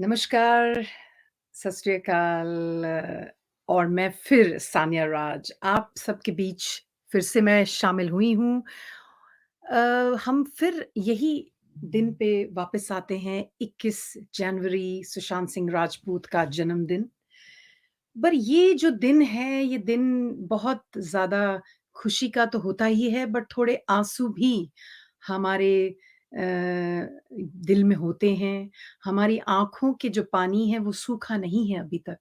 नमस्कार, सत श्री अकाल और मैं फिर सानिया राज, आप सबके बीच फिर से मैं शामिल हुई हूँ। हम फिर यही दिन पे वापस आते हैं 21 जनवरी सुशांत सिंह राजपूत का जन्मदिन। पर ये जो दिन है, ये दिन बहुत ज़्यादा खुशी का तो होता ही है बट थोड़े आँसू भी हमारे दिल में होते हैं। हमारी आँखों के जो पानी है वो सूखा नहीं है अभी तक।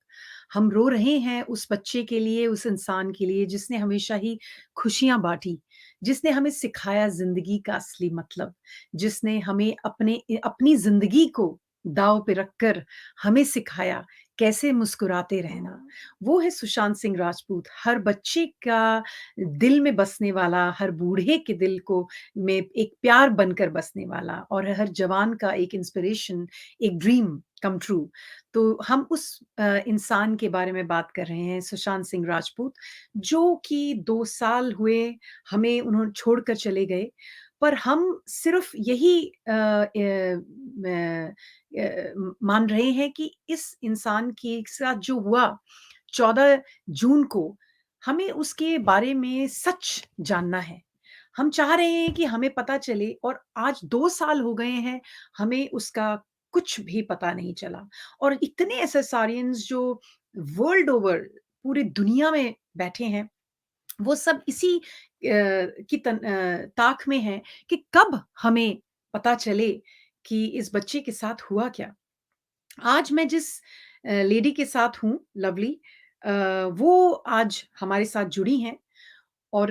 हम रो रहे हैं उस बच्चे के लिए, उस इंसान के लिए जिसने हमेशा ही खुशियाँ बाँटी, जिसने हमें सिखाया ज़िंदगी का असली मतलब, जिसने हमें अपनी ज़िंदगी को दाँव पे रखकर हमें सिखाया कैसे मुस्कुराते रहना। वो है सुशांत सिंह राजपूत, हर बच्चे का दिल में बसने वाला, हर बूढ़े के दिल को में एक प्यार बनकर बसने वाला और हर जवान का एक इंस्पिरेशन, एक ड्रीम कम ट्रू। तो हम उस इंसान के बारे में बात कर रहे हैं, सुशांत सिंह राजपूत, जो कि 2 साल हुए हमें उन्होंने छोड़कर चले गए। पर हम सिर्फ़ यही मान रहे हैं कि इस इंसान के साथ जो हुआ 14 जून को, हमें उसके बारे में सच जानना है। हम चाह रहे हैं कि हमें पता चले और आज 2 साल हो गए हैं, हमें उसका कुछ भी पता नहीं चला और इतने एसेसारियंस जो वर्ल्ड ओवर पूरी दुनिया में बैठे हैं, वो सब इसी की ताक में हैं कि कब हमें पता चले कि इस बच्चे के साथ हुआ क्या? आज मैं जिस लेडी के साथ हूँ, लवली, वो आज हमारे साथ जुड़ी हैं और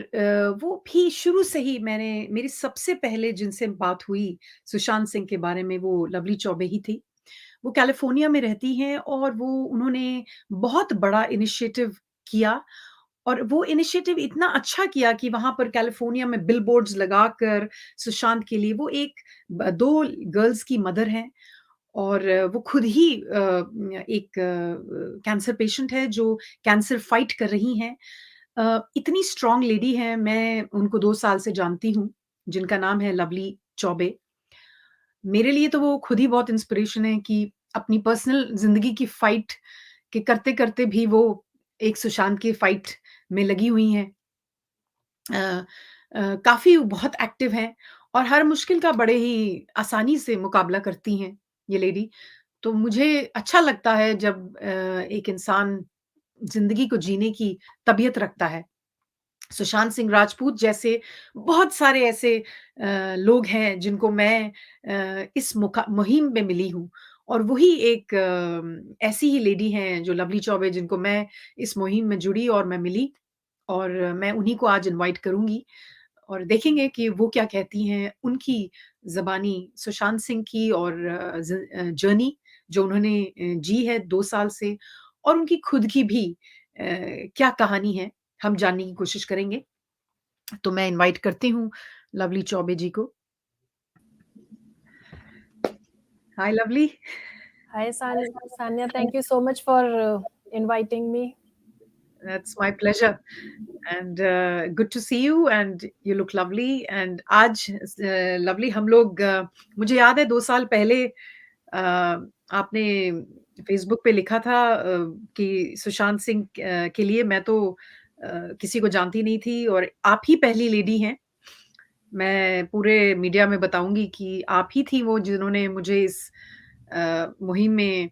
वो भी शुरू से ही मेरी सबसे पहले जिनसे बात हुई सुशांत सिंह के बारे में वो लवली चौबे ही थी। वो कैलिफ़ोर्निया में रहती हैं और वो उन्होंने बहुत बड़ा इनिशिएटिव किया और वो इनिशिएटिव इतना अच्छा किया कि वहाँ पर कैलिफ़ोर्निया में बिलबोर्ड्स लगाकर सुशांत के लिए वो एक 2 गर्ल्स की मदर हैं और वो खुद ही एक कैंसर पेशेंट है जो कैंसर फाइट कर रही हैं। इतनी स्ट्रॉन्ग लेडी हैं, मैं उनको 2 साल से जानती हूँ, जिनका नाम है लवली चौबे। मेरे लिए तो वो खुद ही बहुत इंस्पिरेशन है कि अपनी पर्सनल ज़िंदगी की फाइट के करते-करते भी वो एक सुशांत की फाइट में लगी हुई हैं। काफ़ी बहुत एक्टिव हैं और हर मुश्किल का बड़े ही आसानी से मुकाबला करती हैं ये लेडी। तो मुझे अच्छा लगता है जब एक इंसान ज़िंदगी को जीने की तबीयत रखता है। सुशांत सिंह राजपूत जैसे बहुत सारे ऐसे लोग हैं जिनको मैं इस मुहिम में मिली हूँ और वही एक ऐसी ही लेडी हैं जो लवली चौबे जिनको मैं इस मुहिम में जुड़ी और मैं मिली और मैं उन्हीं को आज इनवाइट करूँगी और देखेंगे कि वो क्या कहती हैं, उनकी ज़बानी सुशांत सिंह की और जर्नी जो उन्होंने जी है 2 साल से और उनकी खुद की भी क्या कहानी है, हम जानने की कोशिश करेंगे। तो मैं इनवाइट करती हूँ लवली चौबे जी को। Hi Lovely. Hi, Sanya. Thank you so much for inviting me. That's my pleasure and good to see you and you look lovely and आज लवली हम लोग मुझे याद है 2 साल पहले आपने फ़ेसबुक पे लिखा था कि सुशांत सिंह के लिए मैं तो किसी को जानती नहीं थी और आप ही पहली लेडी हैं। मैं पूरे मीडिया में बताऊँगी कि आप ही थी वो जिन्होंने मुझे इस मुहिम में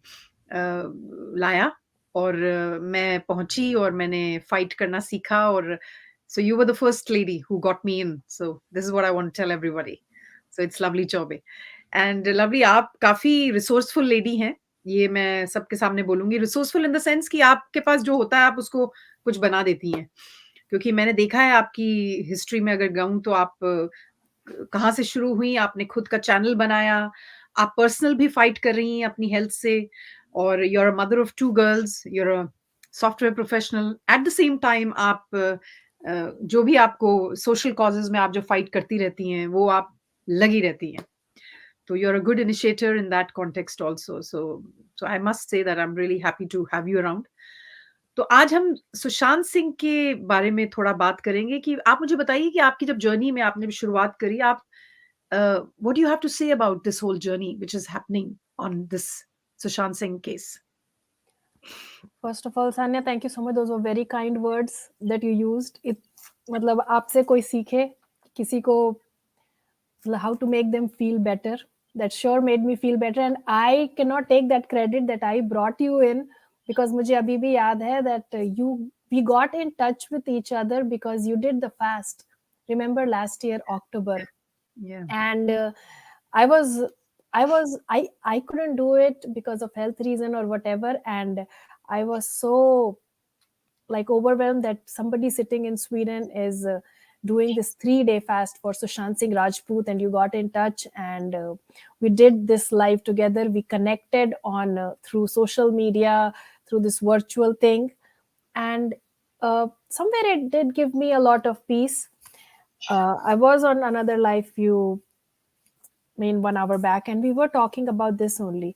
लाया और मैं पहुँची और मैंने फाइट करना सीखा और so you were the first lady who got me in. So this is what I want to tell everybody. So it's Lovely Choubey and Lovely आप काफ़ी रिसोर्सफुल लेडी हैं। ये मैं सबके सामने बोलूँगी। रिसोर्सफुल इन द सेंस कि आपके पास जो होता है आप उसको कुछ बना देती हैं। क्योंकि मैंने देखा है आपकी हिस्ट्री में अगर जाऊँ तो आप कहाँ से शुरू हुई, आपने खुद का चैनल बनाया, आप पर्सनल भी फाइट कर रही हैं अपनी हेल्थ से और you are a mother of 2 girls, you are a software professional. At the same time आप जो भी आपको सोशल कॉजेज़ में आप जो फाइट करती रहती हैं, वो आप लगी रहती हैं। So you're a good initiator in that context also. So I must say that I'm really happy to have you around. तो आज हम सुशांत सिंह के बारे में थोड़ा बात करेंगे कि आप मुझे बताइए कि आपकी जब जर्नी में आपने शुरुआत करी, आप what do you have to say about this whole journey which is happening on this Sushant Singh case? First of all, Sanya, thank you so much. Those were very kind words that you used. It मतलब आपसे कोई सीखे किसी को how to make them feel better. That sure made me feel better, and I cannot take that credit that I brought you in, because मुझे अभी भी याद है that you we got in touch with each other because you did the fast. Remember last year October, Yeah. and I was I couldn't do it because of health reason or whatever, and I was so like overwhelmed that somebody sitting in Sweden is doing this 3-day fast for Sushant Singh Rajput, and you got in touch, and we did this live together. We connected on through social media, through this virtual thing, and somewhere it did give me a lot of peace. I was on another live view, I mean, 1 hour back, and we were talking about this only.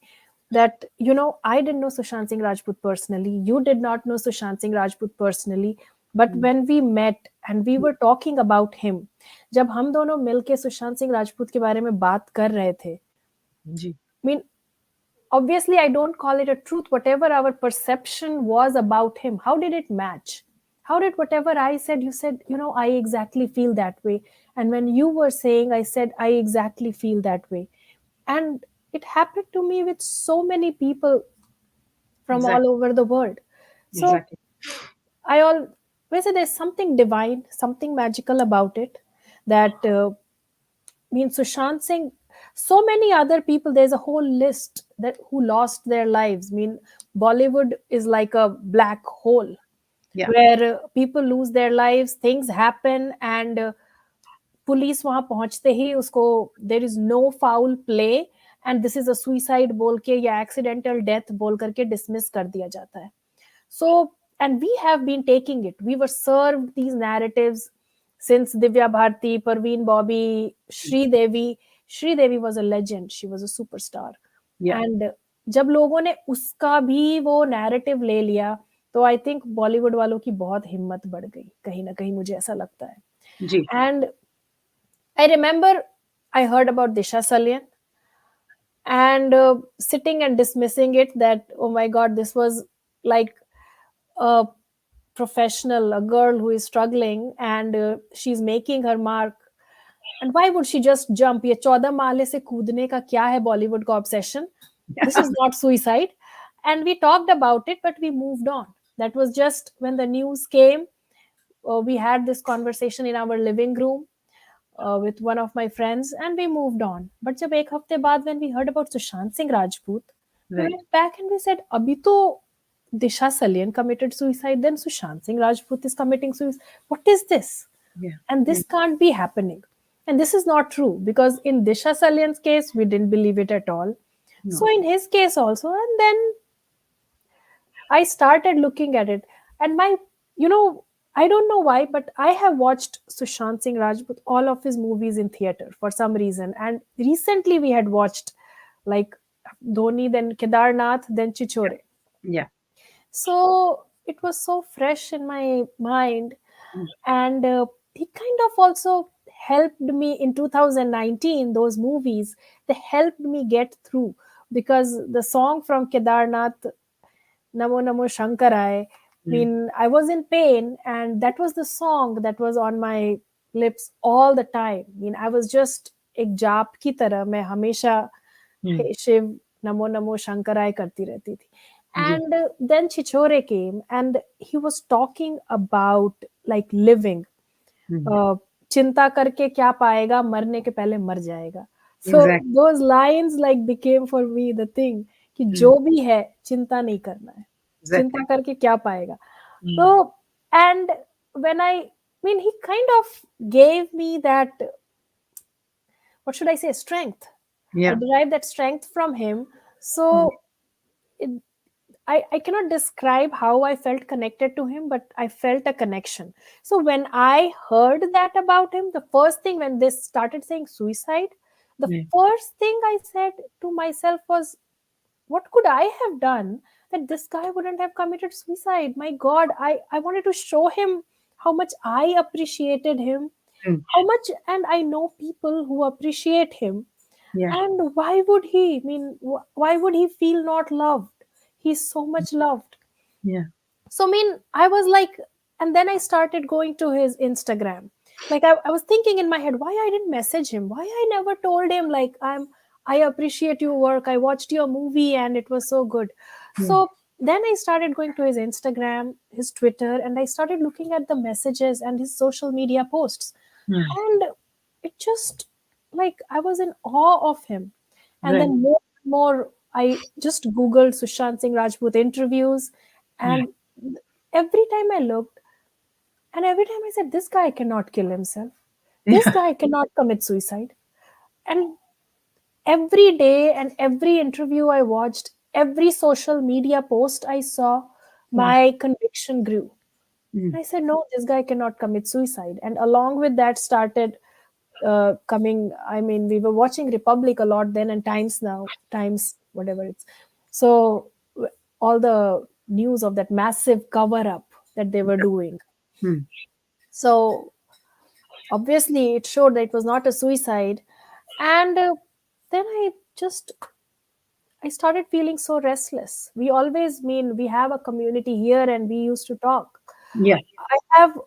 That, I didn't know Sushant Singh Rajput personally. You did not know Sushant Singh Rajput personally. But Mm. when we met and we were talking about him, जब हम दोनों मिलके सुशांत सिंह राजपूत के बारे में बात कर रहे थे, जी. I mean, obviously I don't call it a truth. Whatever our perception was about him, how did it match? How did whatever I said, you said, I exactly feel that way. And when you were saying, I said, I exactly feel that way. And it happened to me with so many people from all Exactly. over the world. So Exactly. I always say there's something divine, something magical about it, that means Sushant Singh, so many other people, there's a whole list that who lost their lives. I mean, Bollywood is like a black hole Yeah. where people lose their lives, things happen, and police वहां पहुंचते ही उसको there is no foul play and this is a suicide बोल के या accidental death बोल करके dismiss कर दिया जाता है. So, and we have been taking it. We were served these narratives since Divya Bharti, Parveen Bobby, Sri Devi. Sri Devi was a legend. She was a superstar. Yeah. And जब लोगों ने उसका भी वो नैरेटिव ले लिया, तो I think Bollywood वालों की बहुत हिम्मत बढ़ गई कहीं ना कहीं, मुझे ऐसा लगता है. जी. And I remember I heard about Disha Salyan, and sitting and dismissing it, that, oh my God, this was like a professional, a girl who is struggling, and she's making her mark. And why would she just jump? ये 14 माले से कूदने का क्या है बॉलीवुड का obsession? This is not suicide. And we talked about it, but we moved on. That was just when the news came. We had this conversation in our living room with one of my friends, and we moved on. But जब एक हफ्ते बाद when we heard about Sushant Singh Rajput, we Right. went back and we said, अभी तो Disha Salyan committed suicide, then Sushant Singh Rajput is committing suicide. What is this? Yeah. And this can't be happening. And this is not true, because in Disha Salyan's case, we didn't believe it at all. So No. in his case also, and then I started looking at it, and I don't know why, but I have watched Sushant Singh Rajput, all of his movies in theater for some reason. And recently we had watched like Dhoni, then Kedarnath, then Chichore. Yeah. So it was so fresh in my mind, Mm. and he kind of also helped me in 2019. Those movies, they helped me get through, because the song from Kedarnath, Namo Namo Shankarai. I Mm. mean, I was in pain, and that was the song that was on my lips all the time. I mean, I was just एक जाप की तरह मैं हमेशा Mm. हे शिव नमो नमो शंकराय करती रहती थी. जी. And then Chichore came, and he was talking about like living. Mm. चिंता करके क्या पाएगा, मरने के पहले मर जाएगा. So Exactly. those lines like became for me the thing कि Mm. जो भी है चिंता नहीं करना है, चिंता Exactly. करके क्या पाएगा. Mm. So, and when I mean, he kind of gave me that, what should I say, strength. I Yeah. derived that strength from him. Mm. So it, I cannot describe how I felt connected to him, but I felt a connection. So when I heard that about him, the first thing when they started saying suicide, the Mm. first thing I said to myself was, what could I have done that this guy wouldn't have committed suicide? My God, I wanted to show him how much I appreciated him, Mm. how much, and I know people who appreciate him. Yeah. And why would he? I mean, why would he feel not loved? He's so much loved. Yeah. So, I mean, I was like, and then I started going to his Instagram. Like, I was thinking in my head, why I didn't message him? Why I never told him, like, I appreciate your work. I watched your movie and it was so good. Yeah. So then I started going to his Instagram, his Twitter, and I started looking at the messages and his social media posts. Yeah. And it just, like, I was in awe of him. And Right. then more and more, I just Googled Sushant Singh Rajput interviews. Yeah. And every time I looked, and every time I said, this guy cannot kill himself. This Yeah. guy cannot commit suicide. And every day and every interview I watched, every social media post I saw, Yeah. my conviction grew. Mm. And I said, no, this guy cannot commit suicide. And along with that started coming, I mean, we were watching Republic a lot then, and Times now, Times, whatever it's. So all the news of that massive cover up that they were doing. Mm. So obviously it showed that it was not a suicide. And then just I started feeling so restless. We always, mean, we have a community here and we used to talk. Yeah. I have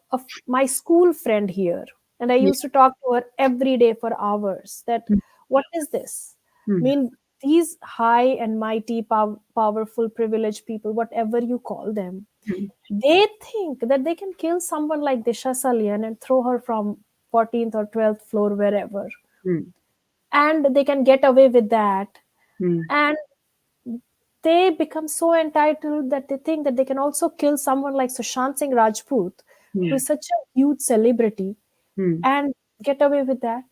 my school friend here, and I Yeah. used to talk to her every day for hours. That, Mm. what is this? I Mm. mean, these high and mighty, powerful, privileged people, whatever you call them, Mm. they think that they can kill someone like Disha Salian and throw her from 14th or 12th floor, wherever, Mm. and they can get away with that. Mm. And they become so entitled that they think that they can also kill someone like Sushant Singh Rajput, who Yeah. is such a huge celebrity, Mm. and get away with that.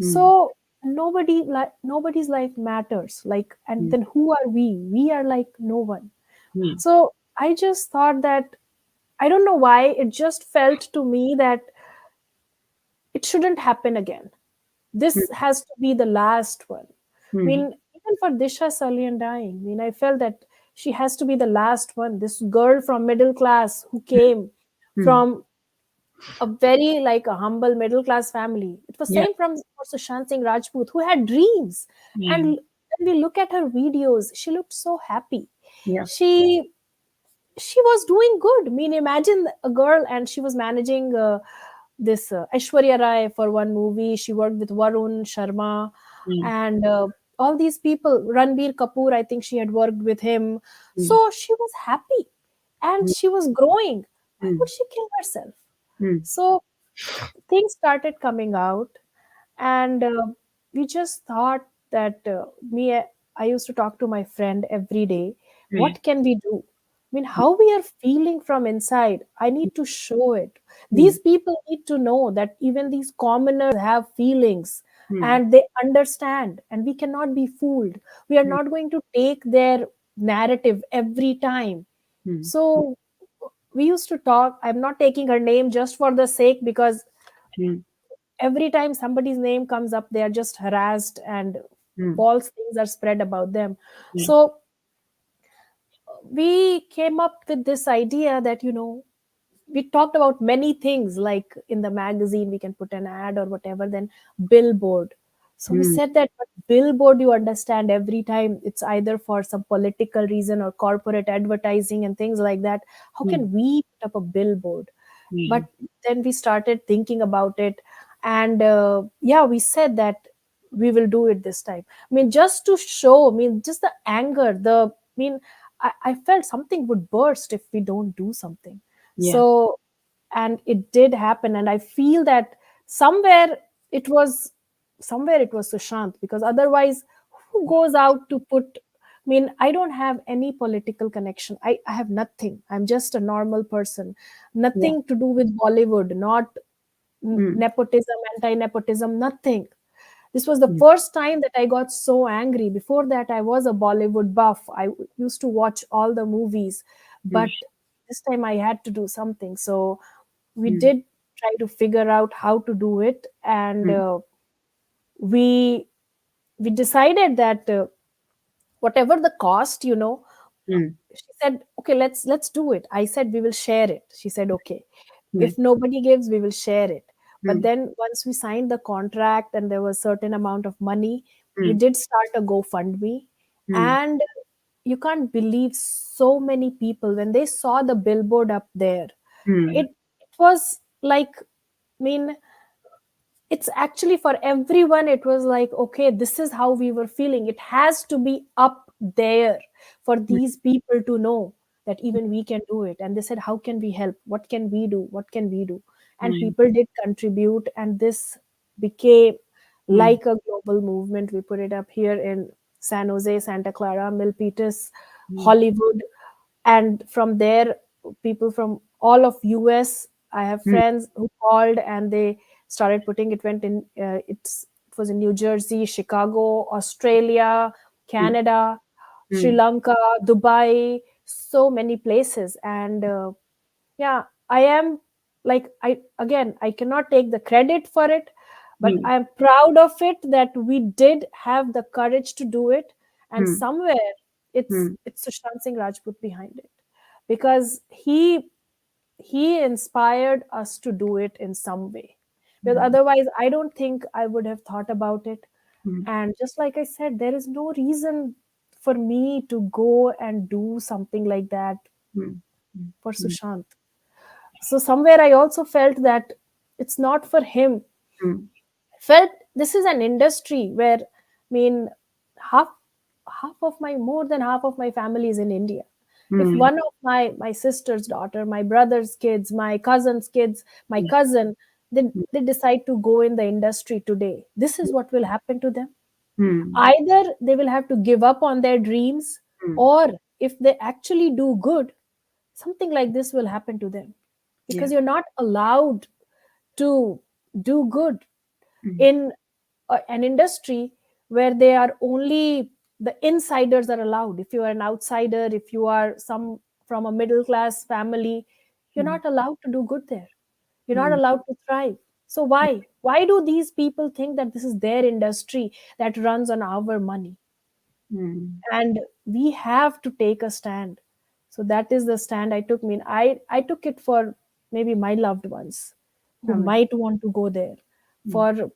Mm. So nobody's life matters. Like, and Mm. then who are we? We are like no one. Mm. So I just thought that, I don't know why, it just felt to me that it shouldn't happen again. Mm. This has to be the last one. I Mm. mean, even for Disha Salian dying, I mean, I felt that she has to be the last one. This girl from middle class who came Mm. from a very, like, a humble middle class family. It was Yeah. same from for Sushant Singh Rajput, who had dreams. And Mm. when we look at her videos, she looked so happy. Yeah. She she was doing good. I mean, imagine a girl, and she was managing this Aishwarya Rai for one movie. She worked with Varun Sharma Mm. and all these people. Ranbir Kapoor, I think she had worked with him. Mm. So she was happy and Mm. she was growing. Why would Mm. she kill herself? Mm. So things started coming out, and we just thought that I used to talk to my friend every day. Yeah. What can we do? I mean, how we are feeling from inside, I need to show it. Mm. These people need to know that even these commoners have feelings, Mm. and they understand, and we cannot be fooled. We are Mm. not going to take their narrative every time. Mm. So we used to talk. I'm not taking her name just for the sake, because Mm. every time somebody's name comes up, they are just harassed and Mm. false things are spread about them. Yeah. So we came up with this idea that, we talked about many things, like in the magazine we can put an ad or whatever, then billboard. So we Mm. said that, but billboard, you understand, every time it's either for some political reason or corporate advertising and things like that. How Mm. can we put up a billboard? But Mm. then we started thinking about it, and yeah, we said that we will do it this time. I mean, just to show, I mean, just the anger, I felt something would burst if we don't do something. Yeah. So, and it did happen, and I feel that somewhere it was somewhere it was Sushant, because otherwise, who goes out to put, I mean, I don't have any political connection. I have nothing. I'm just a normal person. Yeah. Nothing to do with Bollywood, not Mm. nepotism, anti nepotism, nothing. This was the Mm. first time that I got so angry. Before that, I was a Bollywood buff. I used to watch all the movies, Mm. but this time I had to do something. So we Mm. did try to figure out how to do it, and Mm. we we decided that whatever the cost, Mm. she said, okay, let's do it. I said, we will share it. She said, okay, Mm. if nobody gives, we will share it. But Mm. then once we signed the contract and there was certain amount of money, we mm, did start a GoFundMe, mm, and you can't believe so many people when they saw the billboard up there. mm, It was like, I mean, it's actually for everyone. It was like, okay, this is how we were feeling. It has to be up there for mm, these people to know that even we can do it. And they said, how can we help? What can we do? What can we do? And mm, people did contribute, and this became mm, like a global movement. We put it up here in San Jose, Santa Clara, Milpitas, mm, Hollywood, and from there, people from all of US. I have mm, friends who called, and they started putting it. Went in, it was in New Jersey, Chicago, Australia, mm, Canada, Sri mm, Lanka, Dubai, so many places. And yeah, I am, like, I cannot take the credit for it, but mm, I am proud of it that we did have the courage to do it. And mm, somewhere it's Sushant Singh Rajput behind it, because he inspired us to do it in some way, because mm, otherwise I don't think I would have thought about it. mm, And just like I said, there is no reason for me to go and do something like that mm, for mm, Sushant. So somewhere I also felt that it's not for him. mm, Felt this is an industry where, I mean, half half of my more than half of my family is in India. If mm, one of my sister's daughter, my brother's kids, my cousin's kids, my mm, cousin, they decide to go in the industry today, this is what will happen to them. mm, Either they will have to give up on their dreams, mm. or if they actually do good, something like this will happen to them, Yeah. because you're not allowed to do good Mm, in an industry where they are only the insiders are allowed. If you are an outsider, if you are some from a middle class family, you're mm, not allowed to do good there. You're not mm, allowed to thrive. So why do these people think that this is their industry that runs on our money? mm. And we have to take a stand. So that is the stand I took. I took it for maybe my loved ones who Amen. might want to go there, Mm, for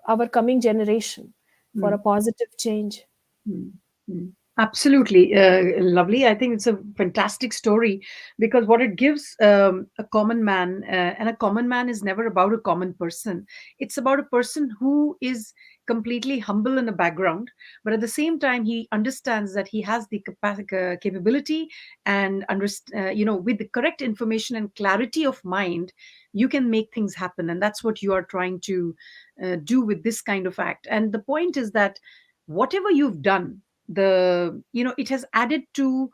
our coming generation, for a mm. positive change. Mm, mm. Absolutely, lovely. I think it's a fantastic story because what it gives a common man, and a common man is never about a common person. It's about a person who is completely humble in the background, but at the same time, he understands that he has the capability and with the correct information and clarity of mind, you can make things happen, and that's what you are trying to do with this kind of act. And the point is that whatever you've done, it has added to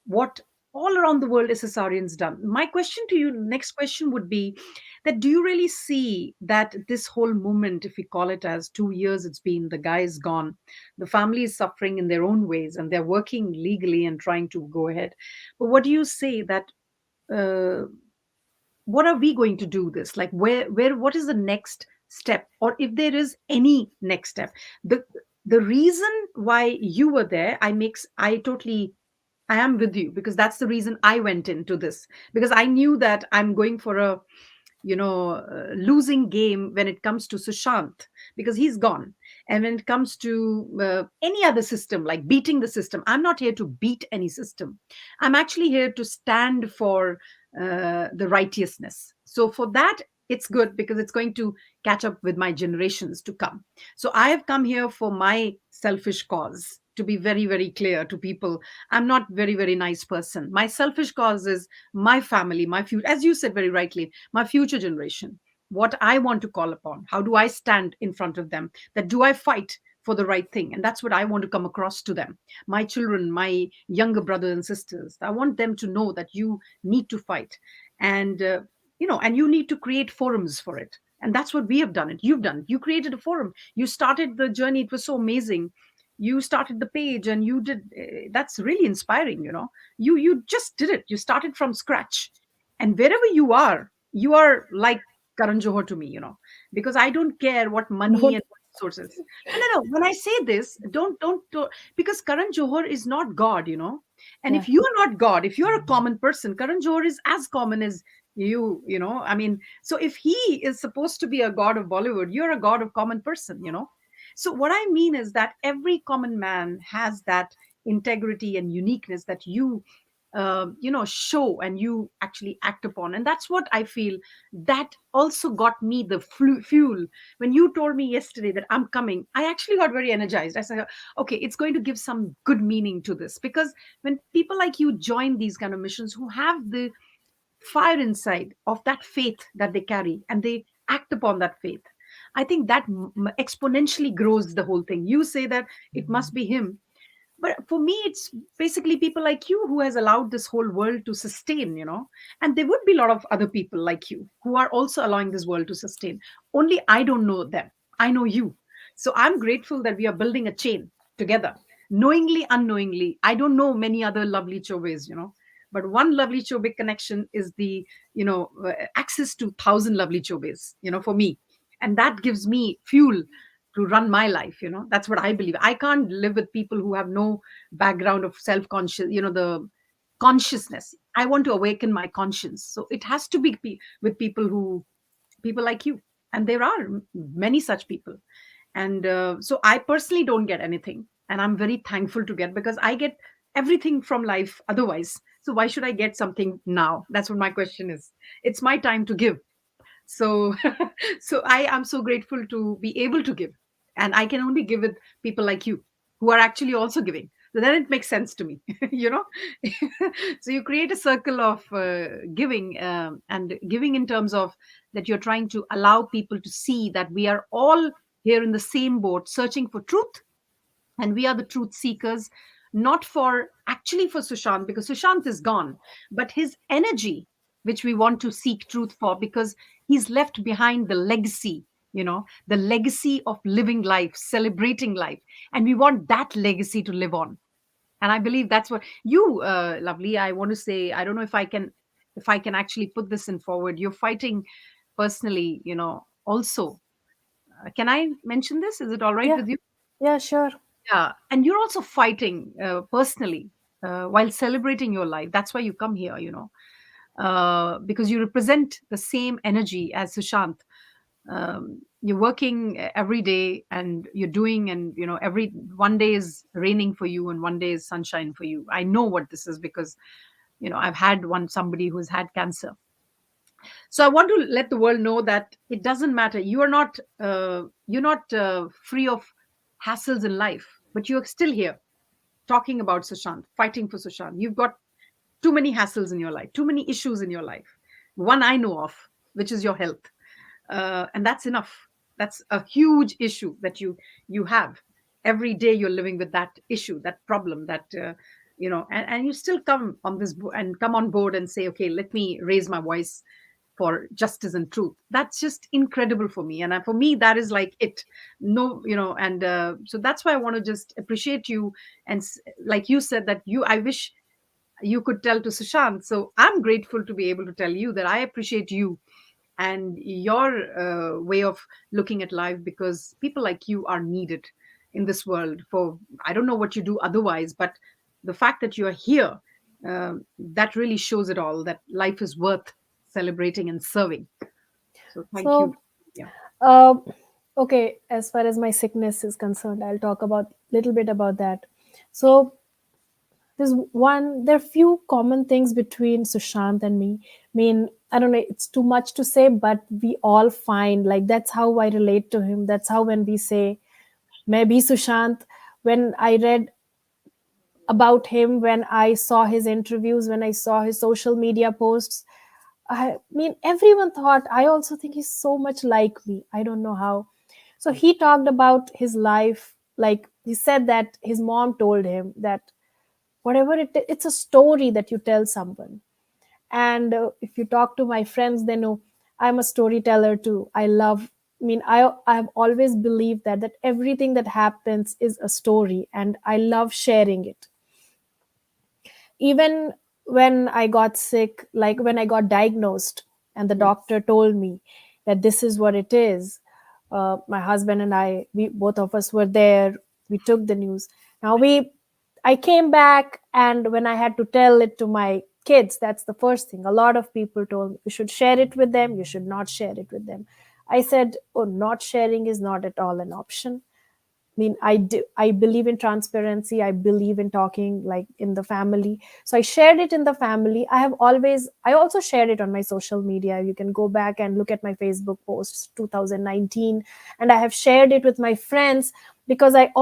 what all around the world ssrians done. My question to you, next question would be that do you really see that this whole movement, if we call it, as 2 years it's been, the guy is gone, the family is suffering in their own ways, and they're working legally and trying to go ahead, but what do you say that uh, what are we going to do this, like where what is the next step, or if there is any next step? The reason why you were there, I totally, I am with you, because that's the reason I went into this, because I knew that I'm going for a losing game when it comes to Sushant, because he's gone. And when it comes to any other system, like beating the system, I'm not here to beat any system. I'm actually here to stand for the righteousness. So for that, it's good because it's going to catch up with my generations to come. So I have come here for my selfish cause, to be very, very clear to people. I'm not very, very nice person. My selfish cause is my family, my future, as you said very rightly, my future generation, what I want to call upon. How do I stand in front of them? That do I fight for the right thing? And that's what I want to come across to them. My children, my younger brothers and sisters, I want them to know that you need to fight. And, and you need to create forums for it. And that's what we have done it. You've done it. You created a forum. You started the journey. It was so amazing. You started the page and you did. That's really inspiring. You just did it. You started from scratch, and wherever you are like Karan Johar to me, because I don't care what money No, and what sources. No, no, no. When I say this, don't, because Karan Johar is not God, and yeah, if you are not God, if you're a common person, Karan Johar is as common as I mean, so if he is supposed to be a god of Bollywood, you're a god of common person. So what I mean is that every common man has that integrity and uniqueness that show and you actually act upon. And that's what I feel that also got me the fuel. When you told me yesterday that I'm coming, I actually got very energized. I said, okay, it's going to give some good meaning to this, because when people like you join these kind of missions, who have the fire inside of that faith that they carry, and they act upon that faith, I think that exponentially grows the whole thing. You say that it must be him, but for me it's basically people like you who has allowed this whole world to sustain. And there would be a lot of other people like you who are also allowing this world to sustain. Only I don't know them, I know you. So I'm grateful that we are building a chain together, knowingly, unknowingly. I don't know many other lovely chobes, but one lovely chobe connection is the access to 1,000 lovely chobes, for me. And that gives me fuel to run my life. That's what I believe. I can't live with people who have no background of self-conscious, the consciousness. I want to awaken my conscience, so it has to be with people like you. And there are many such people. And so I personally don't get anything, and I'm very thankful to get, because I get everything from life otherwise. So why should I get something now? That's what my question is. It's my time to give. So so I am so grateful to be able to give, and I can only give with people like you who are actually also giving. So then it makes sense to me. you know so you create a circle of giving, and giving in terms of that you're trying to allow people to see that we are all here in the same boat, searching for truth, and we are the truth seekers. Not for actually for Sushant, because Sushant is gone, but his energy, which we want to seek truth for, because he's left behind the legacy, the legacy of living life, celebrating life, and we want that legacy to live on. And I believe that's what you, Lovely, I want to say, I don't know if I can actually put this in forward. You're fighting personally, also. Can I mention this? Is it all right Yeah, with you? yeah, sure. Yeah, and you're also fighting personally, while celebrating your life. That's why you come here, because you represent the same energy as Sushant. You're working every day, and you're doing, and every one day is raining for you, and one day is sunshine for you. I know what this is, because I've had somebody who's had cancer. So I want to let the world know that it doesn't matter. You're not free of hassles in life, but you're still here talking about Sushant, fighting for Sushant. You've got too many hassles in your life, too many issues in your life. One I know of, which is your health, and that's enough. That's a huge issue that you have. Every day you're living with that issue, that problem, and you still come on and come on board and say, okay, let me raise my voice for justice and truth. That's just incredible for me, and for me that is like it. No, and so that's why I want to just appreciate you. And like you said, that I wish you could tell to Sushant. So I'm grateful to be able to tell you that I appreciate you and your way of looking at life, because people like you are needed in this world. For I don't know what you do otherwise, but the fact that you are here, that really shows it all, that life is worth celebrating and serving. So thank you. So, Yeah. uh, okay, as far as my sickness is concerned, I'll talk about little bit about that. So, there are few common things between Sushant and me. I mean, I don't know, it's too much to say, but we all find like that's how I relate to him. That's how when we say maybe Sushant, when I read about him, when I saw his interviews, when I saw his social media posts, I mean, everyone thought, I also think he's so much like me. I don't know how. So he talked about his life. Like he said that his mom told him that whatever it's a story that you tell someone. And if you talk to my friends, they know I'm a storyteller too. I have always believed that everything that happens is a story, and I love sharing it. Even when I got sick, like when I got diagnosed and the Yes. doctor told me that this is what it is, my husband and I, we both of us were there. We took the news. Now I came back, and when I had to tell it to my kids, that's the first thing. A lot of people told me you should share it with them, you should not share it with them. I said, oh, not sharing is not at all an option. mean, I believe in transparency. I believe in talking like in the family. So I shared it in the family. I also shared it on my social media. You can go back and look at my Facebook posts 2019, and I have shared it with my friends because I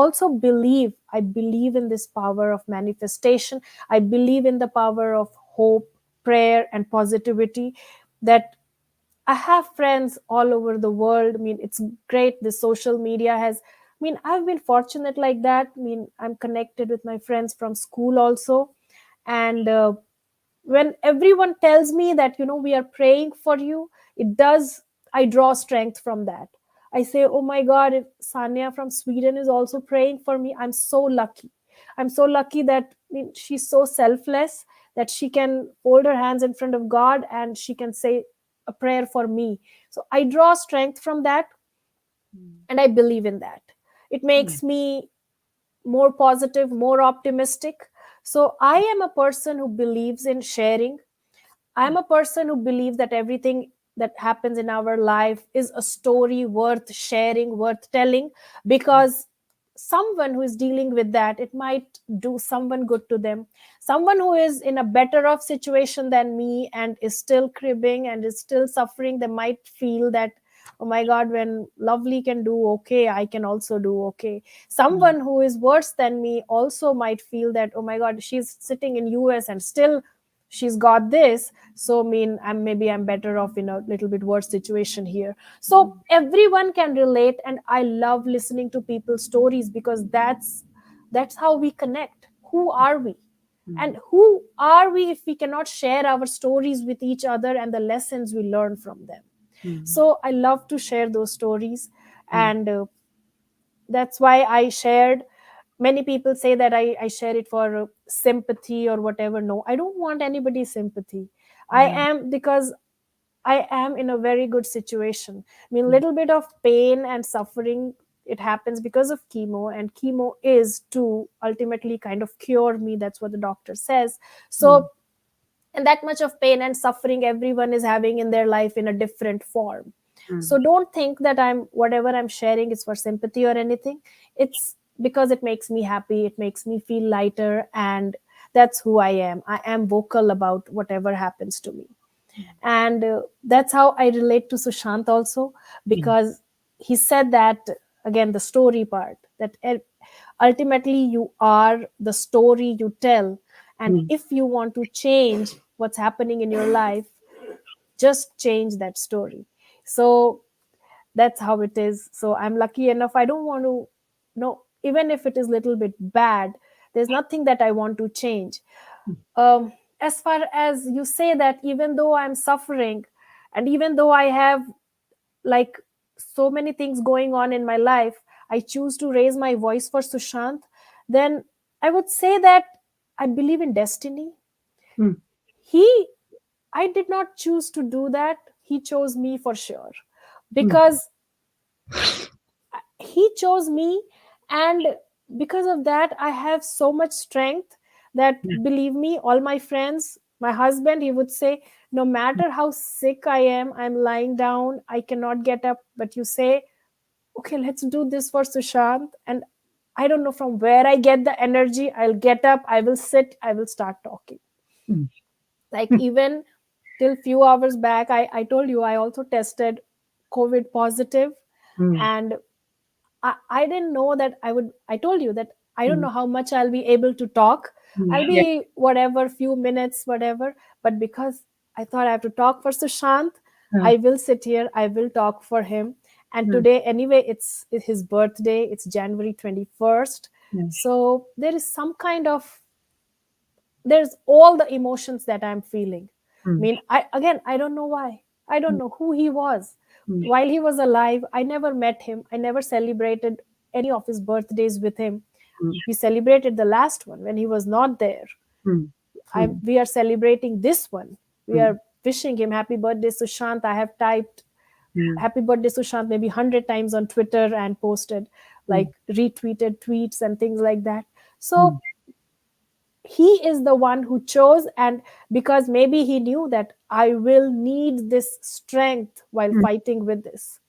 believe in this power of manifestation. I believe in the power of hope, prayer, and positivity. That I have friends all over the world. I mean, it's great. The social media has, I mean, I've been fortunate like that. I mean, I'm connected with my friends from school also. And when everyone tells me that, we are praying for you, it does, I draw strength from that. I say, oh my God, if Sanya from Sweden is also praying for me, I'm so lucky. I'm so lucky that, I mean, she's so selfless that she can hold her hands in front of God and she can say a prayer for me. So I draw strength from that, Mm. and I believe in that. It Mm. makes me more positive, more optimistic. So I am a person who believes in sharing. I'm a person who believes that everything that happens in our life is a story worth sharing, worth telling, because someone who is dealing with that, it might do someone good to them. Someone who is in a better off situation than me and is still cribbing and is still suffering, they might feel that, oh my God, when Lovely can do okay, I can also do okay. Mm. Someone who is worse than me also might feel that, oh my God, she's sitting in US and still she's got this. So I mean, I'm better off in a little bit worse situation here. So everyone can relate, and I love listening to people's stories because that's how we connect. Who are we? Mm. And who are we if we cannot share our stories with each other and the lessons we learn from them? Mm. So I love to share those stories. Mm. And that's why I shared. Many people say that I share it for sympathy or whatever. No, I don't want anybody's sympathy. I Yeah. am, because I am in a very good situation. I mean, Mm. little bit of pain and suffering, it happens because of chemo, and chemo is to ultimately kind of cure me. That's what the doctor says. Mm. So, and that much of pain and suffering everyone is having in their life in a different form. Mm. So don't think that whatever I'm sharing is for sympathy or anything. It's because it makes me happy, it makes me feel lighter, and that's who I am. I am vocal about whatever happens to me. And that's how I relate to Sushant also, Yeah. because he said that, again, the story part, that ultimately you are the story you tell. And Mm. if you want to change what's happening in your life, just change that story. So that's how it is. So I'm lucky enough, I don't want to, no, even if it is little bit bad, there's nothing that I want to change. Mm. As far as you say that, even though I'm suffering, and even though I have like so many things going on in my life, I choose to raise my voice for Sushant, then I would say that I believe in destiny. Mm. He I did not choose to do that. He chose me for sure. Mm. Because he chose me, and because of that I have so much strength that, Yeah. believe me, all my friends, my husband, he would say, no matter how sick I am, I'm lying down, I cannot get up, but you say, okay, let's do this for Sushant. And I don't know from where I get the energy. I'll get up, I will sit, I will start talking. Mm. Like, Mm. even till few hours back, I told you I also tested COVID positive. Mm. And I didn't know that I told you that I don't Mm. know how much I'll be able to talk. Mm. I'll Yeah. be whatever, few minutes, whatever. But because I thought I have to talk for Sushant, Uh, I will sit here, I will talk for him. And mm. today, anyway, it's his birthday, it's January 21st. Yeah. So there is some kind of, there's all the emotions that I'm feeling. I Mm. mean, I don't know why. I don't Mm. know who he was. Mm. While he was alive, I never met him. I never celebrated any of his birthdays with him. Mm. We celebrated the last one when he was not there. Mm. Mm. We are celebrating this one. We Mm. are wishing him happy birthday, Sushant. I have typed Mm. happy birthday, Sushant, maybe 100 times on Twitter and posted, Mm. like, retweeted tweets and things like that. Mm. So he is the one who chose, and because maybe he knew that I will need this strength while Mm. fighting with this.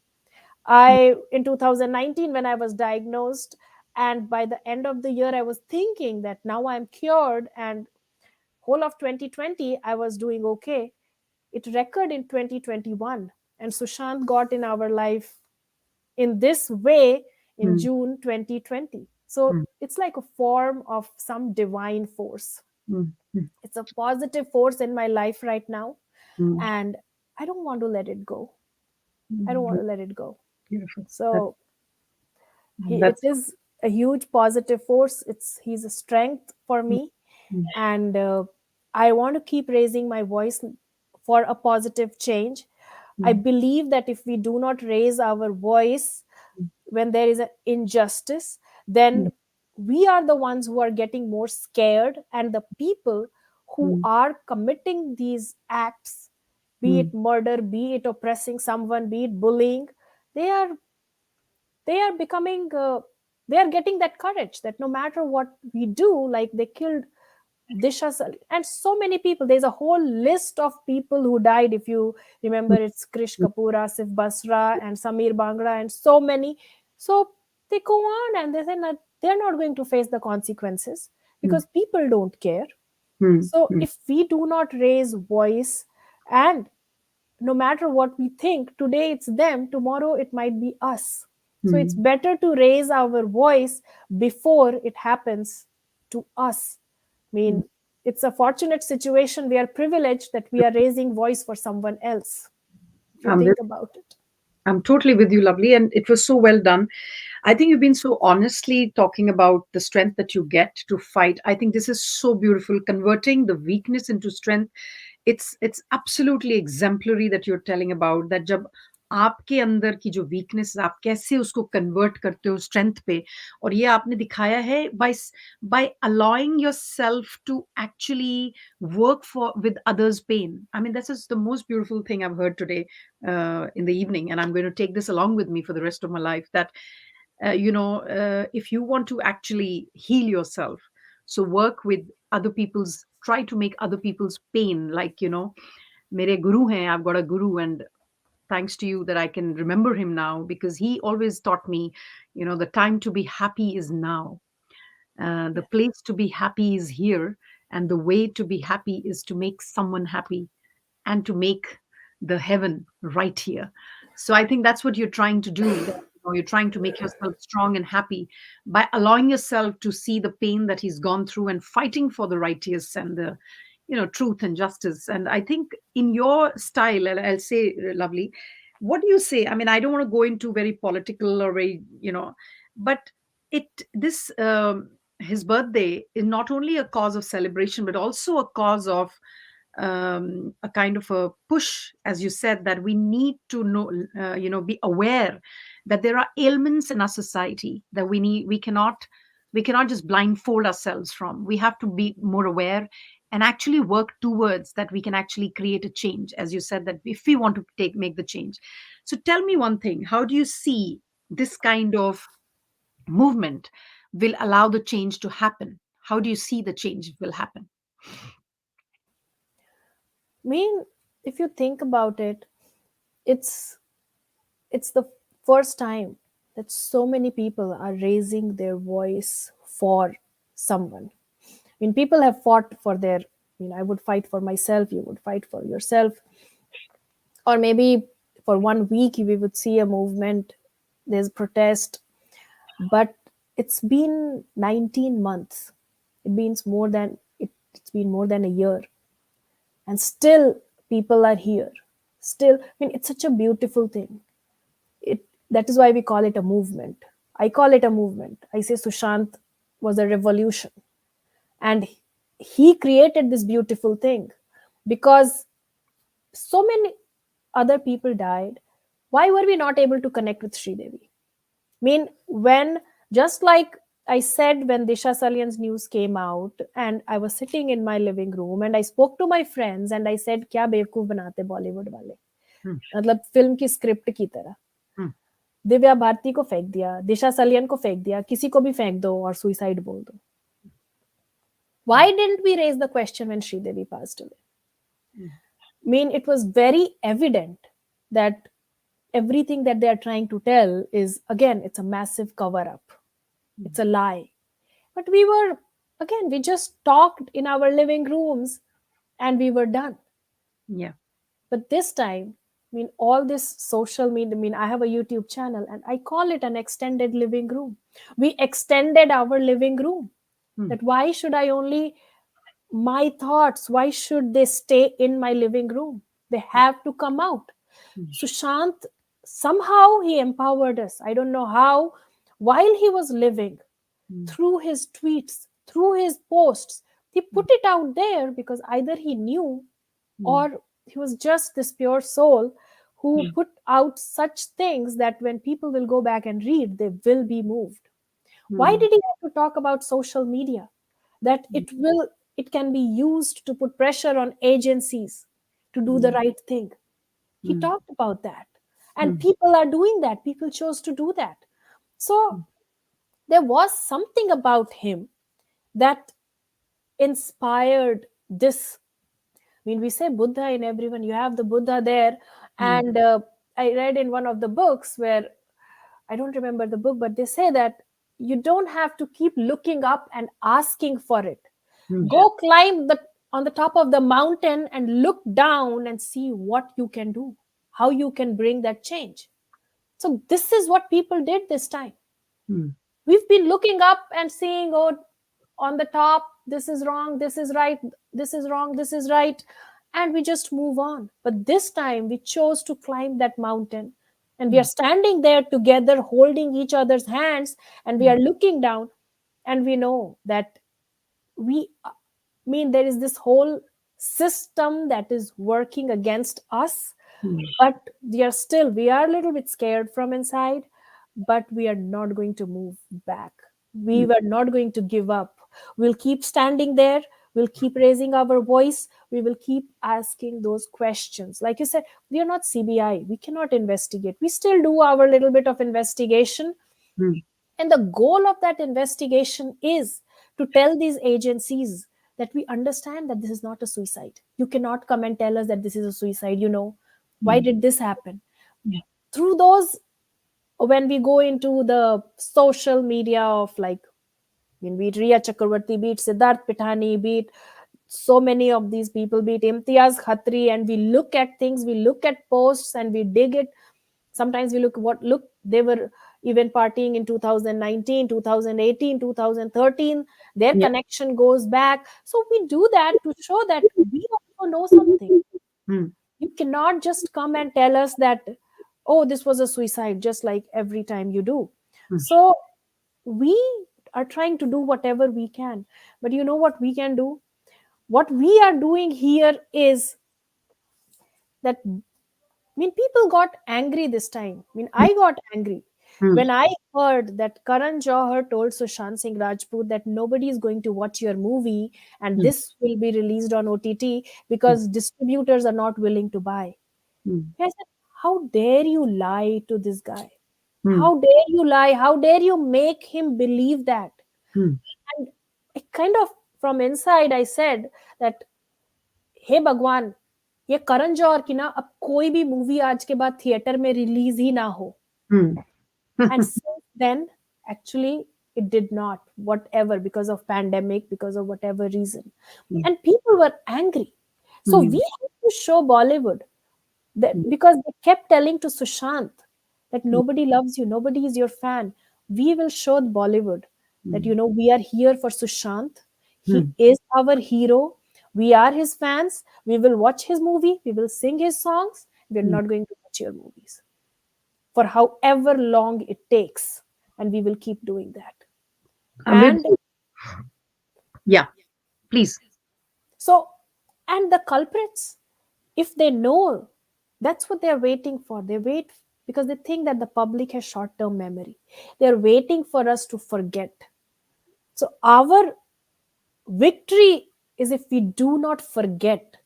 I In 2019, when I was diagnosed, And by the end of the year, I was thinking that now I'm cured, and whole of 2020 I was doing okay. It recurred in 2021, and Sushant got in our life in this way in mm, June 2020. So mm, it's like a form of some divine force. mm, mm, It's a positive force in my life right now, mm, and I don't want to let it go. I don't want mm. to let it go. Beautiful. So it That's is a huge positive force. He's a strength for mm, me, mm, and I want to keep raising my voice for a positive change. I mm, believe that if we do not raise our voice when there is an injustice, then mm, we are the ones who are getting more scared, and the people who mm, are committing these acts, be mm, it murder, be it oppressing someone, be it bullying, they are they are becoming they are getting that courage that no matter what we do, like they killed Disha and so many people. There's a whole list of people who died. If you remember, mm, it's Krish Kapoor, Asif Basra, and Samir Bangra, and so many. So they go on and they say that they're not going to face the consequences mm, because people don't care. mm, So mm, if we do not raise voice, and no matter what we think, today it's them, tomorrow it might be us. So it's mm, better to raise our voice before it happens to us. I mm. mean, it's a fortunate situation. We are privileged that we are raising voice for someone else. If you I'm with, think about it. I'm totally with you, lovely, and it was so well done. I think you've been so honestly talking about the strength that you get to fight. I think this is so beautiful, converting the weakness into strength. It's absolutely exemplary that you're telling about that. जब आपके अंदर की जो weakness आप कैसे उसको convert करते हो स्ट्रेंथ पे, और ये आपने दिखाया है by allowing yourself to actually work for with others pain. I mean, this is the most beautiful thing I've heard today in the evening, and I'm going to take this along with me for the rest of my life, that if you want to actually heal yourself, so work with other people's, try to make other people's pain, like, mere guru hain, I've got a guru, and thanks to you that I can remember him now, because he always taught me, the time to be happy is now. The Yeah. place to be happy is here, and the way to be happy is to make someone happy and to make the heaven right here. So I think that's what you're trying to do. That, you're trying to make yourself strong and happy by allowing yourself to see the pain that he's gone through and fighting for the righteous and the, truth and justice. And I think in your style, and I'll say, lovely, what do you say? I mean, I don't want to go into very political or very, but it this his birthday is not only a cause of celebration but also a cause of a kind of a push, as you said, that we need to know, be aware that there are ailments in our society that we cannot just blindfold ourselves from. We have to be more aware and actually work towards that. We can actually create a change, as you said, that if we want to make the change. So tell me one thing: how do you see this kind of movement will allow the change to happen? How do you see the change will happen? I mean, if you think about it, it's it's the first time that so many people are raising their voice for someone. I mean, people have fought for their, I would fight for myself, you would fight for yourself, or maybe for 1 week we would see a movement, there's protest, but it's been 19 months. It's been more than a year, and still people are here. Still, I mean, it's such a beautiful thing. That is why we call it a movement. I call it a movement. I say Sushant was a revolution, and he created this beautiful thing because so many other people died. Why were we not able to connect with Sridevi? I mean, when, just like I said, when Disha Salian's news came out, and I was sitting in my living room and I spoke to my friends and I said, "Kya बेवकूफ बनाते बॉलीवुड वाले, Hmm, मतलब film की script की तरह, hmm, Divya Bharti को फेंक दिया, दिशा सलियन को फेंक दिया, किसी को भी फेंक दो और सुसाइड बोल दो." hmm, Why didn't we raise the question when Sridevi passed away? hmm, I mean, it was very evident that everything that they are trying to tell is, again, it's a massive cover up. It's a lie. But we were, again, we just talked in our living rooms and we were done. Yeah. But this time, I mean, all this social media, I mean, I have a YouTube channel and I call it an extended living room. We extended our living room. Mm. That why should I only, my thoughts, why should they stay in my living room? They have to come out. Mm. Sushant, somehow he empowered us. I don't know how. While he was living, Mm. through his tweets, through his posts, he put it out there because either he knew Mm. or he was just this pure soul who Mm. put out such things that when people will go back and read, they will be moved. Why Mm. did he have to talk about social media? That it can be used to put pressure on agencies to do the Mm. right thing. He Mm. talked about that. And Mm. people are doing that. People chose to do that. So there was something about him that inspired this. I mean, we say Buddha in everyone. You have the Buddha there. Mm. And I read in one of the books where, I don't remember the book, but they say that you don't have to keep looking up and asking for it. Mm. Go climb the on the top of the mountain and look down and see what you can do, how you can bring that change. So this is what people did this time. Mm. We've been looking up and seeing, oh, on the top, this is wrong, this is right, this is wrong, this is right, and we just move on. But this time we chose to climb that mountain, and we are Mm. standing there together holding each other's hands, and we Mm. are looking down, and we know that we mean there is this whole system that is working against us, Mm. but we are a little bit scared from inside, but we are not going to move back. We Mm. were not going to give up. We'll keep standing there. We'll keep raising our voice. We will keep asking those questions. Like you said, we are not CBI. We cannot investigate. We still do our little bit of investigation, Mm. and the goal of that investigation is to tell these agencies that we understand that this is not a suicide. You cannot come and tell us that this is a suicide. Why Mm. did this happen? Through those, when we go into the social media of, like, be it Riya Chakravarti, be it Siddharth Pitani, be it so many of these people, be it Imtiaz Khatri, and we look at things, we look at posts and we dig it. Sometimes we look, they were even partying in 2019, 2018, 2013. Their Yeah. connection goes back. So we do that to show that we also know something. Mm. You cannot just come and tell us that, oh, this was a suicide, just like every time you do. Mm. So we are trying to do whatever we can. But you know what we can do? What we are doing here is that, people got angry this time. Mm. I got angry Mm. when I heard that Karan Johar told Sushant Singh Rajput that nobody is going to watch your movie and Mm. this will be released on OTT Mm. because distributors are not willing to buy. Mm. I said, how dare you lie to this guy? Mm. How dare you lie? How dare you make him believe that? Mm. And I kind of, from inside, I said that, हे भगवान, ये करण जौहर की ना अब कोई भी movie आज के बाद थिएटर में रिलीज ही ना हो. Mm. And since then, actually, it did not, whatever, because of pandemic, because of whatever reason. Mm. And people were angry. So we Mm. have to show Bollywood that, Mm. because they kept telling to Sushant that nobody loves you, nobody is your fan. We will show Bollywood that, Mm. we are here for Sushant. He Mm. is our hero. We are his fans. We will watch his movie. We will sing his songs. We're Mm. not going to watch your movies for however long it takes. And we will keep doing that. Amid. And Yeah. Please. so, and the culprits, if they know, that's what they're waiting for. They wait because they think that the public has short term memory. They're waiting for us to forget. So, our victory is if we do not forget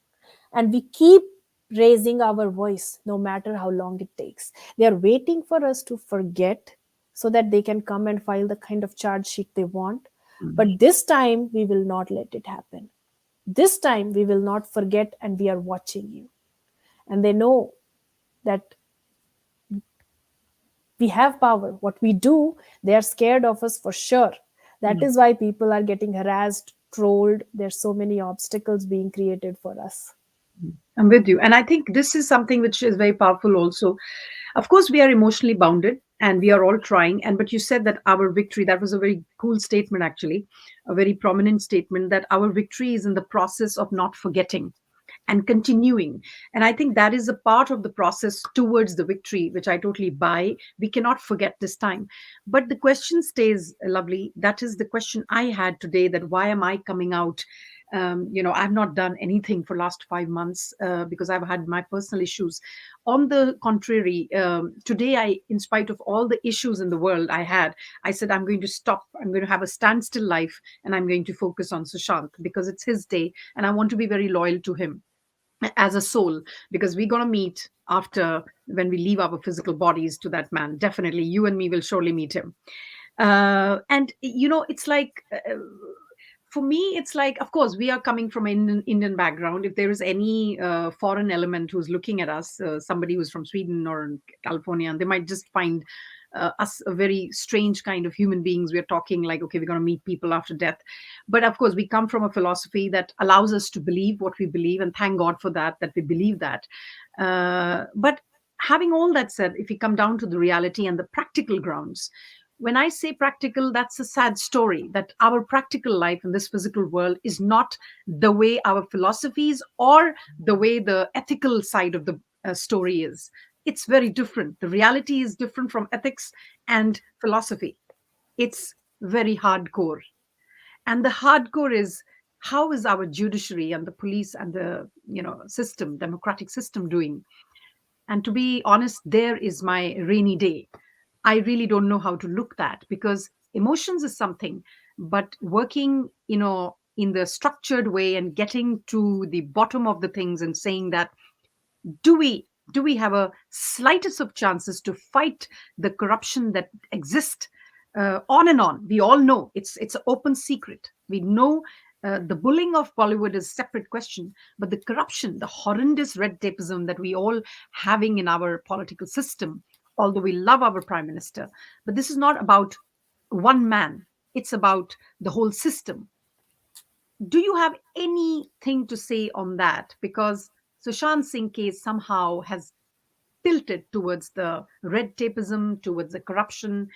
and we keep raising our voice no matter how long it takes. They are waiting for us to forget so that they can come and file the kind of charge sheet they want. Mm. But this time, we will not let it happen. This time, we will not forget, and we are watching you. And they know that We have power. What we do, they are scared of us for sure. That Mm. is why people are getting harassed, trolled. There's so many obstacles being created for us. I'm with you. And I think this is something which is very powerful also. Of course, we are emotionally bounded and we are all trying. And but you said that our victory, that was a very cool statement, actually, a very prominent statement that our victory is in the process of not forgetting and continuing. And I think that is a part of the process towards the victory, which I totally buy. We cannot forget this time. But the question stays, lovely. That is the question I had today, that why am I coming out? I've not done anything for last 5 months because I've had my personal issues. On the contrary, today in spite of all the issues in the world I said I'm going to stop. I'm going to have a standstill life, and I'm going to focus on Sushant because it's his day, and I want to be very loyal to him as a soul, because we're going to meet after, when we leave our physical bodies, to that man. Definitely you and me will surely meet him. And it's like, for me it's like, of course we are coming from an Indian background. If there is any foreign element who's looking at us, somebody who's from Sweden or California, and they might just find us a very strange kind of human beings. We're talking like, okay, we're going to meet people after death. But of course we come from a philosophy that allows us to believe what we believe, and thank God for that we believe that. But having all that said, if we come down to the reality and the practical grounds, when I say practical, that's a sad story, that our practical life in this physical world is not the way our philosophies or the way the ethical side of the story is. It's very different. The reality is different from ethics and philosophy. It's very hardcore. And the hardcore is, how is our judiciary and the police and the system, democratic system, doing? And to be honest, there is my rainy day. I really don't know how to look that, because emotions is something, but working, in the structured way and getting to the bottom of the things and saying that, do we do we have a slightest of chances to fight the corruption that exists, on and on? We all know it's an open secret. We know the bullying of Bollywood is a separate question, but the corruption, the horrendous red tapeism that we all having in our political system, although we love our prime minister, but this is not about one man, it's about the whole system. Do you have anything to say on that? Because Sushant Singh case somehow has tilted towards the red tapeism, towards the corruption,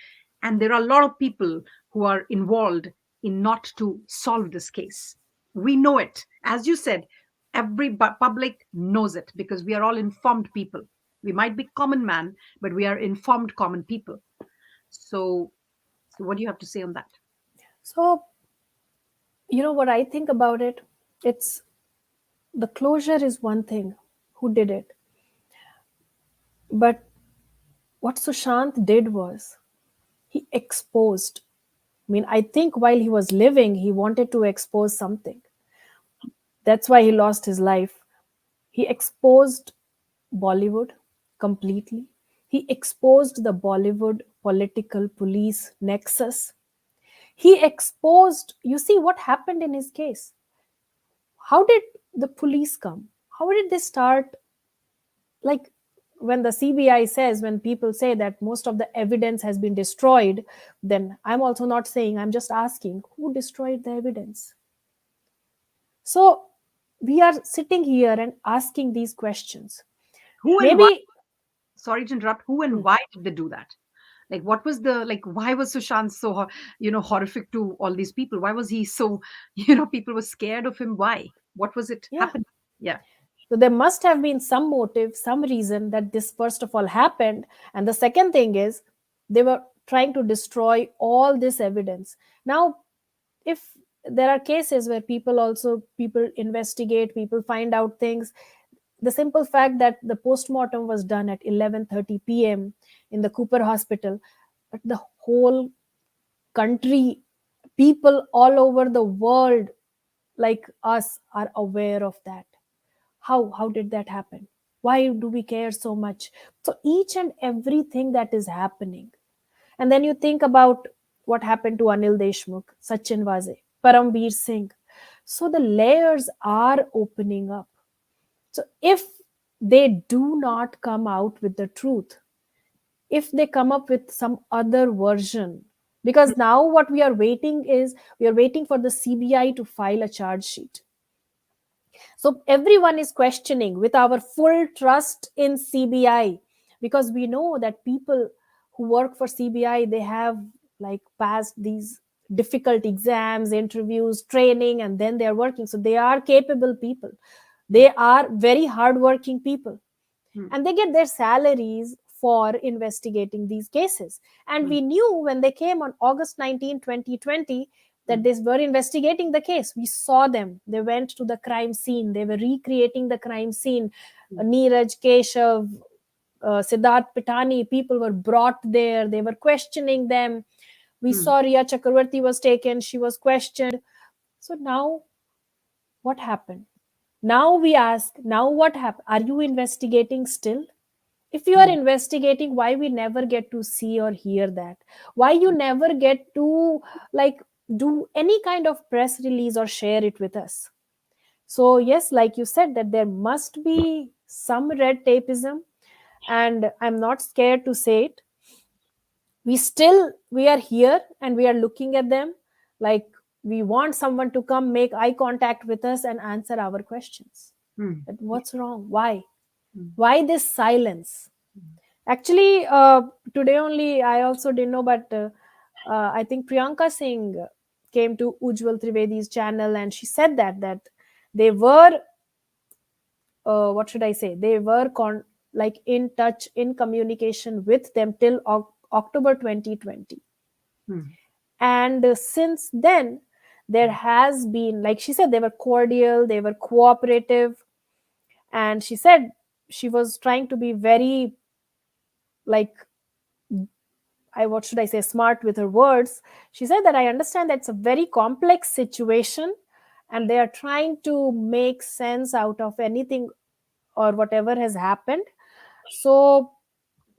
and there are a lot of people who are involved in not to solve this case. We know it. As you said, every public knows it because we are all informed people. We might be common man, but we are informed common people. So what do you have to say on that? So, what I think about it, it's the closure is one thing, who did it. But what Sushant did was he exposed. I mean, I think while he was living, he wanted to expose something. That's why he lost his life. He exposed Bollywood completely. He exposed the Bollywood political police nexus. He exposed, you see what happened in his case. How did the police come? How did they start? Like, when the CBI says, when people say that most of the evidence has been destroyed, then I'm also not saying, I'm just asking, who destroyed the evidence? So we are sitting here and asking these questions. Who and why? Maybe, Sorry to interrupt. Who and hmm, why did they do that? Like, what was the, like, why was Sushant so horrific to all these people? Why was he so, people were scared of him? Why? What was it yeah. happening? Yeah. So there must have been some motive, some reason that this first of all happened. And the second thing is, they were trying to destroy all this evidence. Now, if there are cases where people investigate, people find out things, the simple fact that the postmortem was done at 11:30 p.m. in the Cooper Hospital, but the whole country, people all over the world like us are aware of that. How did that happen? Why do we care so much? So each and everything that is happening, and then you think about what happened to Anil Deshmukh, Sachin Vaze, Paramveer Singh. So the layers are opening up. So if they do not come out with the truth, if they come up with some other version, because now what we are waiting is, we are waiting for the CBI to file a charge sheet. So everyone is questioning with our full trust in CBI, because we know that people who work for CBI, they have like passed these difficult exams, interviews, training, and then they are working. So they are capable people. They are very hardworking people, mm, and they get their salaries for investigating these cases. And mm, we knew when they came on August 19, 2020, that mm, they were investigating the case. We saw them. They went to the crime scene. They were recreating the crime scene. mm, Neeraj, Keshav, Siddharth Pitani, people were brought there. They were questioning them. We mm, saw Riya Chakravarti was taken. She was questioned. So now what happened? Now we ask, now what happened? Are you investigating still? If you are mm, investigating, why we never get to see or hear that? Why you never get to like do any kind of press release or share it with us? So yes, like you said, that there must be some red tapeism, and I'm not scared to say it. We are here and we are looking at them, like we want someone to come make eye contact with us and answer our questions. mm, But what's wrong? mm, Why this silence? mm, Actually, today only I also didn't know, but I think Priyanka Singh came to Ujjwal Trivedi's channel, and she said that they were, what should I say? They were like in touch, in communication with them till October 2020, mm, and since then there has been, like she said, they were cordial, they were cooperative, and she said she was trying to be very like, I what should I say, smart with her words. She said that I understand that it's a very complex situation, and they are trying to make sense out of anything or whatever has happened. So,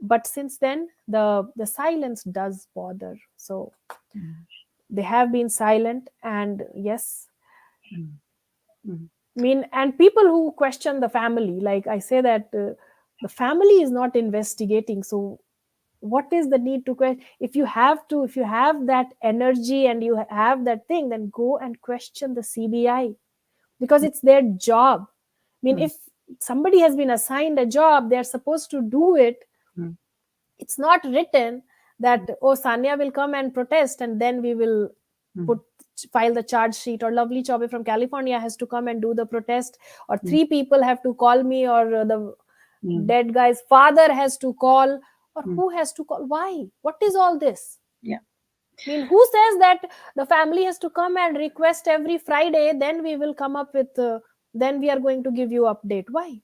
but since then, the silence does bother. So mm, they have been silent, and yes, mm, mm, I mean, and people who question the family, like I say that the family is not investigating. So what is the need to question? If you have that energy and you have that thing, then go and question the CBI, because it's their job. I mean, mm, if somebody has been assigned a job, they're supposed to do it. mm, It's not written that, oh, Sanya will come and protest and then we will put mm, file the charge sheet, or Lovely Chaube from California has to come and do the protest, or mm, three people have to call me, or the mm, dead guy's father has to call, or mm. who has to call? Why? What is all this? Yeah. I mean, who says that the family has to come and request every Friday, then we will come up with then we are going to give you update? Why?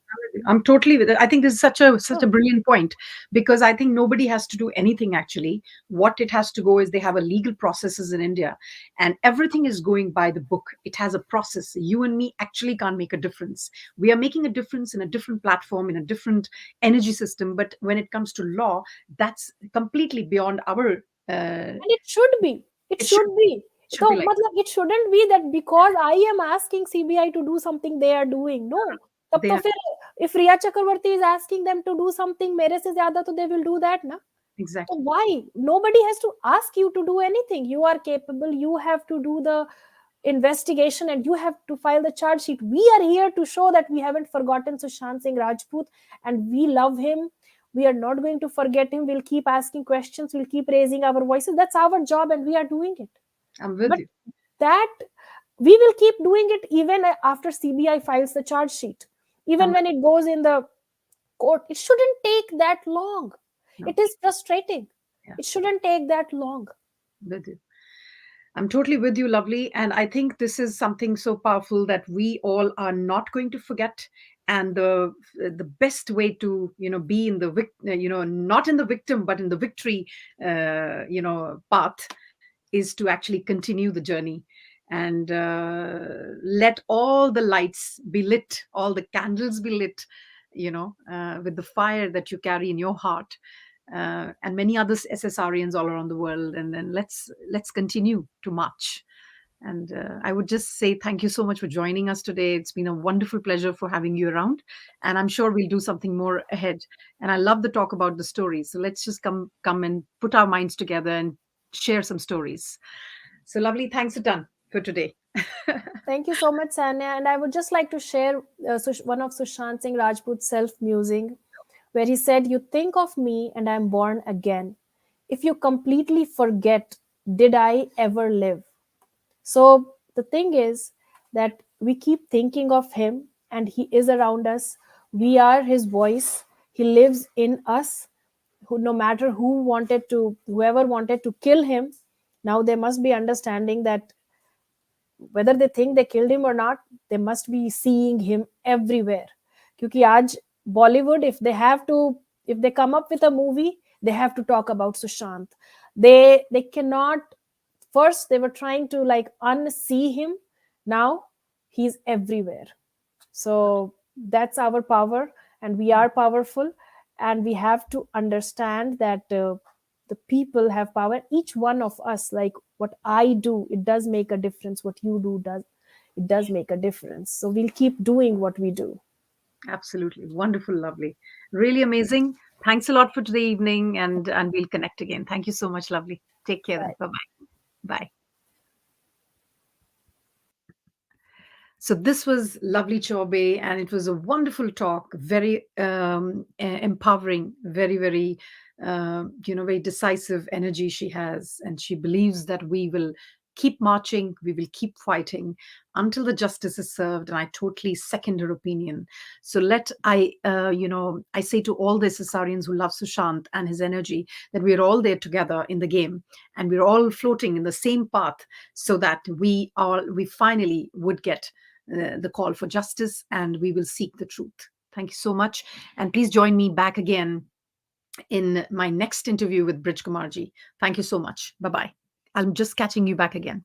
I'm totally with it. I think this is such a Oh, brilliant point, because I think nobody has to do anything actually. What it has to go is they have a legal processes in India, and everything is going by the book. It has a process. You and me actually can't make a difference. We are making a difference in a different platform, in a different energy system. But when it comes to law, that's completely beyond our. and it should be. It It should should be. should So be like matlab, it shouldn't be that because I am asking CBI to do something, they are doing. No. Tab they to have fir, if Riya Chakravarti is asking them to do something mere se zyada, to they will do that, na? So exactly. why? Nobody has to ask you to do anything. You are capable. You have to do the investigation and you have to file the charge sheet. We are here to show that we haven't forgotten Sushant Singh Rajput, and we love him. We are not going to forget him. We'll keep asking questions. We'll keep raising our voices. That's our job, and we are doing it. I'm with But you. that we will keep doing it even after CBI files the charge sheet. I'm Even when it goes in the court, it shouldn't take that long. no, It is frustrating. yeah, It shouldn't take that long. with you. I'm totally with you, Lovely. And I think this is something so powerful that we all are not going to forget. And the best way to be in the not in the victim but in the victory path is to actually continue the journey, and let all the lights be lit, all the candles be lit, with the fire that you carry in your heart, and many other SSRians all around the world. And then let's continue to march And I would just say thank you so much for joining us today. It's been a wonderful pleasure for having you around. And I'm sure we'll do something more ahead. And I love the talk about the stories. So let's just come and put our minds together and share some stories. So lovely. Thanks a ton for today. Thank you so much, Sanya. And I would just like to share one of Sushant Singh Rajput's self musing, where he said, "You think of me and I'm born again. If you completely forget, did I ever live?" So the thing is that we keep thinking of him and he is around us. We are his voice. He lives in us. Who, no matter whoever wanted to kill him, now they must be understanding that whether they think they killed him or not, they must be seeing him everywhere. Because आज Bollywood, if they come up with a movie, they have to talk about Sushant. They cannot. First, they were trying to like unsee him. Now he's everywhere. So that's our power, and we are powerful, and we have to understand that the people have power. Each one of us, like what I do, it does make a difference. What you do does, it does make a difference. So we'll keep doing what we do. Absolutely. Wonderful, lovely. Really amazing. Thanks a lot for today evening, and we'll connect again. Thank you so much, lovely. Take care then. Bye. Bye-bye. Bye. So this was lovely Chobe, and it was a wonderful talk, very empowering, very very decisive energy she has, and she believes that we will keep marching, we will keep fighting until the justice is served. And I totally second her opinion. So I say to all the Ssarians who love Sushant and his energy that we're all there together in the game, and we're all floating in the same path, so that we finally would get the call for justice, and we will seek the truth. Thank you so much. And please join me back again in my next interview with Bridge Kumarji. Thank you so much. Bye bye. I'm just catching you back again.